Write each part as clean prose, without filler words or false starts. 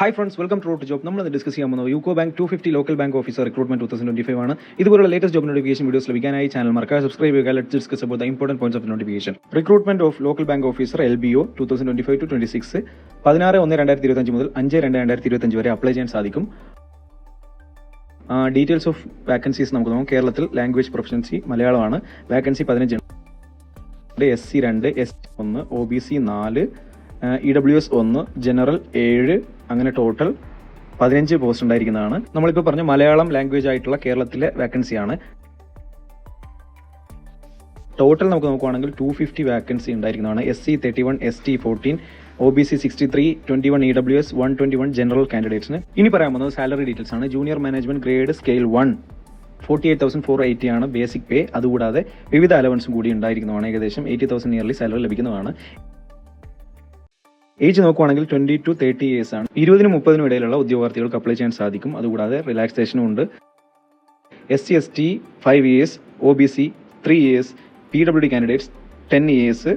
Hi friends, welcome to road job. നമ്മൾ discuss ചെയ്യാൻ പോകുന്നത് UCO bank 250 local bank officer recruitment 2025 ആണ്. ഇതുപോലുള്ള ലേറ്റസ്റ്റ് ജോബ് നോട്ടിഫിക്കേഷൻ വീഡിയോസ് ലഭിക്കാനായി ചാനൽ മറക്കാതെ സബ്സ്ക്രൈബ് ചെയ്യുക. Let's discuss about the important points of notification. Recruitment of local bank officer LBO 2025-26 16/1/2025 മുതൽ 5/2/2025 വരെ അപ്ലൈ ചെയ്യാൻ സാധിക്കും. ഡീറ്റെയിൽസ് ഓഫ് വാക്കൻസീസ് നമുക്ക് നോക്കാം. കേരളത്തിൽ ലാംഗ്വേജ് പ്രൊഫഷൻസി മലയാളമാണ്. Vacancy 15, SC 2, ST 1, OBC 4, EWS 1, general 7, അങ്ങനെ ടോട്ടൽ 15 പോസ്റ്റ് ഉണ്ടായിരിക്കുന്നതാണ്. നമ്മളിപ്പോൾ പറഞ്ഞ മലയാളം ലാംഗ്വേജ് ആയിട്ടുള്ള കേരളത്തിലെ വാക്കൻസിയാണ്. ടോട്ടൽ നമുക്ക് നോക്കുവാണെങ്കിൽ 250 വാക്കൻസി ഉണ്ടായിരിക്കുന്നതാണ്. SC 31, ST 14, OBC 63, 21 EWS, 121 general കാൻഡിഡേറ്റ്സിന്. ഇനി പറയാൻ പോകുന്നത് സാലറി ഡീറ്റെയിൽസ് ആണ്. ജൂനിയർ മാനേജ്മെന്റ് ഗ്രേഡ് സ്കെയിൽ 1 48,480 ആണ് ബേസിക് പേ. അതുകൂടാതെ വിവിധ അലവൻസും കൂടി ഉണ്ടായിരിക്കുന്നതാണ്. ഏകദേശം 80,000 ഇയർലി സാലറി ലഭിക്കുന്നതാണ്. ഏജ് നോക്കുവാണെങ്കിൽ 20 to 30 ഇയേഴ്സ് ആണ്. 20-നും 30-നും ഇടയിലുള്ള ഉദ്യോഗാർത്ഥികൾക്ക് അപ്ലൈ ചെയ്യാൻ സാധിക്കും. അതുകൂടാതെ റിലാക്സേഷനും ഉണ്ട്. SC ST 5 years, OBC 3 years, PWD candidates 10 years.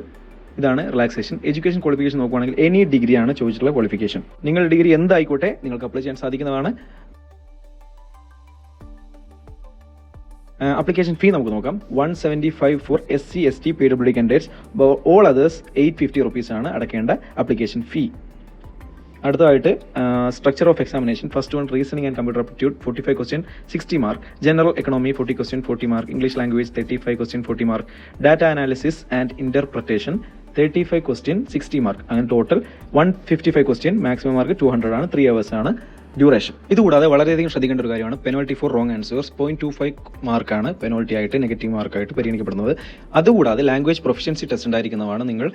ഇതാണ് റിലാക്സേഷൻ. എഡ്യൂക്കേഷൻ ക്വാളിഫിക്കേഷൻ നോക്കുവാണെങ്കിൽ എനി ഡിഗ്രിയാണ് ചോദിച്ചിട്ടുള്ള ക്വാളിഫിക്കേഷൻ. നിങ്ങളുടെ ഡിഗ്രി എന്തായിക്കോട്ടെ നിങ്ങൾക്ക് അപ്ലൈ ചെയ്യാൻ സാധിക്കുന്നതാണ്. അപ്ലിക്കേഷൻ ഫീ നമുക്ക് നോക്കാം. 175 for SC ST PWD candidates. All others 850 rupees ആണ് അടയ്ക്കേണ്ട അപ്ലിക്കേഷൻ ഫീ. അടുത്തതായിട്ട് structure of examination. First one reasoning and computer aptitude 45 question 60 mark. General economy 40 question 40 mark. English language 35 question 40 mark. Data analysis and interpretation 35 question 60 mark. അങ്ങനെ total 155 question. Maximum mark 200 ആണ്. 3 hours ആണ് duration. ഇതുകൂടാതെ വളരെയധികം ശ്രദ്ധിക്കേണ്ട ഒരു കാര്യമാണ് പെനോൾട്ടി four wrong answers. 0.25 മാർക്കാണ് പെനോൾട്ടി ആയിട്ട് നെഗറ്റീവ് മാർക്കായിട്ട് പരിഗണിക്കപ്പെടുന്നത്. അതുകൂടാതെ ലാംഗ്വേജ് പ്രൊഫഷ്യൻസി ടെസ്റ്റ് ഉണ്ടായിരിക്കുന്നതാണ്. നിങ്ങൾ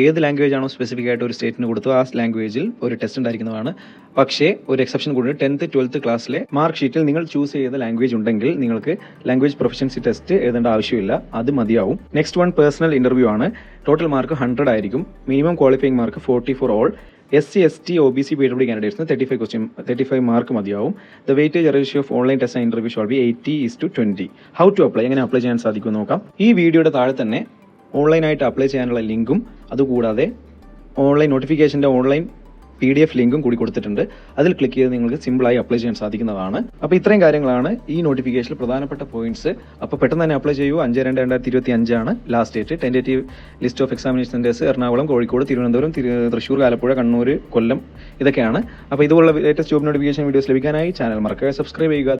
ഏത് ലാംഗ്വേജ് ആണോ സ്പെസിഫിക് ആയിട്ട് ഒരു സ്റ്റേറ്റിന് കൊടുത്തോ ആ ലാംഗ്വേജിൽ ഒരു ടെസ്റ്റ് ഉണ്ടായിരിക്കുന്നതാണ്. പക്ഷേ ഒരു എക്സെപ്ഷൻ കൂടി 10th 12th ക്ലാസ്സിലെ മാർക്ക് ഷീറ്റിൽ നിങ്ങൾ ചൂസ് ചെയ്ത ലാംഗ്വേജ് ഉണ്ടെങ്കിൽ നിങ്ങൾക്ക് ലാംഗ്വേജ് പ്രൊഫഷ്യൻസി ടെസ്റ്റ് എഴുതേണ്ട ആവശ്യമില്ല, അത് മതിയാവും. നെക്സ്റ്റ് വൺ പേഴ്സണൽ ഇന്റർവ്യൂ ആണ്. ടോട്ടൽ മാർക്ക് 100 ആയിരിക്കും. Minimum qualifying mark 40 for all. SC ST OBC PWD കാൻഡിഡേറ്റ്സിന് 35 മാർക്ക് മതിയാവും. The weightage ratio of online test and interview shall be 80:20. How to apply, എങ്ങനെ apply ചെയ്യാൻ സാധിക്കും നോക്കാം. ഈ വീഡിയോയുടെ താഴെ തന്നെ ഓൺലൈനായിട്ട് അപ്ലൈ ചെയ്യാനുള്ള ലിങ്കും അതുകൂടാതെ ഓൺലൈൻ നോട്ടിഫിക്കേഷൻ്റെ ഓൺലൈൻ PDF ലിങ്കും കൂടി കൊടുത്തിട്ടുണ്ട്. അതിൽ ക്ലിക്ക് ചെയ്ത് നിങ്ങൾക്ക് സിമ്പിളായി അപ്ലൈ ചെയ്യാൻ സാധിക്കുന്നതാണ്. അപ്പോൾ ഇത്രയും കാര്യങ്ങളാണ് ഈ നോട്ടിഫിക്കേഷനിൽ പ്രധാനപ്പെട്ട പോയിന്റ്സ്. അപ്പോൾ പെട്ടെന്ന് തന്നെ അപ്ലൈ ചെയ്യൂ. 5/2/2025 ആണ് last date. Tentative list of examination centres Ernakulam, Kozhikode, Thiruvananthapuram, Thrissur, Alappuzha, Kannur, Kollam ഇതൊക്കെയാണ്. അപ്പോൾ ഇതുപോലുള്ള ലേറ്റസ്റ്റ് ജോബ് നോട്ടിഫിക്കേഷൻ വീഡിയോസ് ലഭിക്കാനായി ചാനൽ മറക്കാതെ സബ്സ്ക്രൈബ് ചെയ്യുക.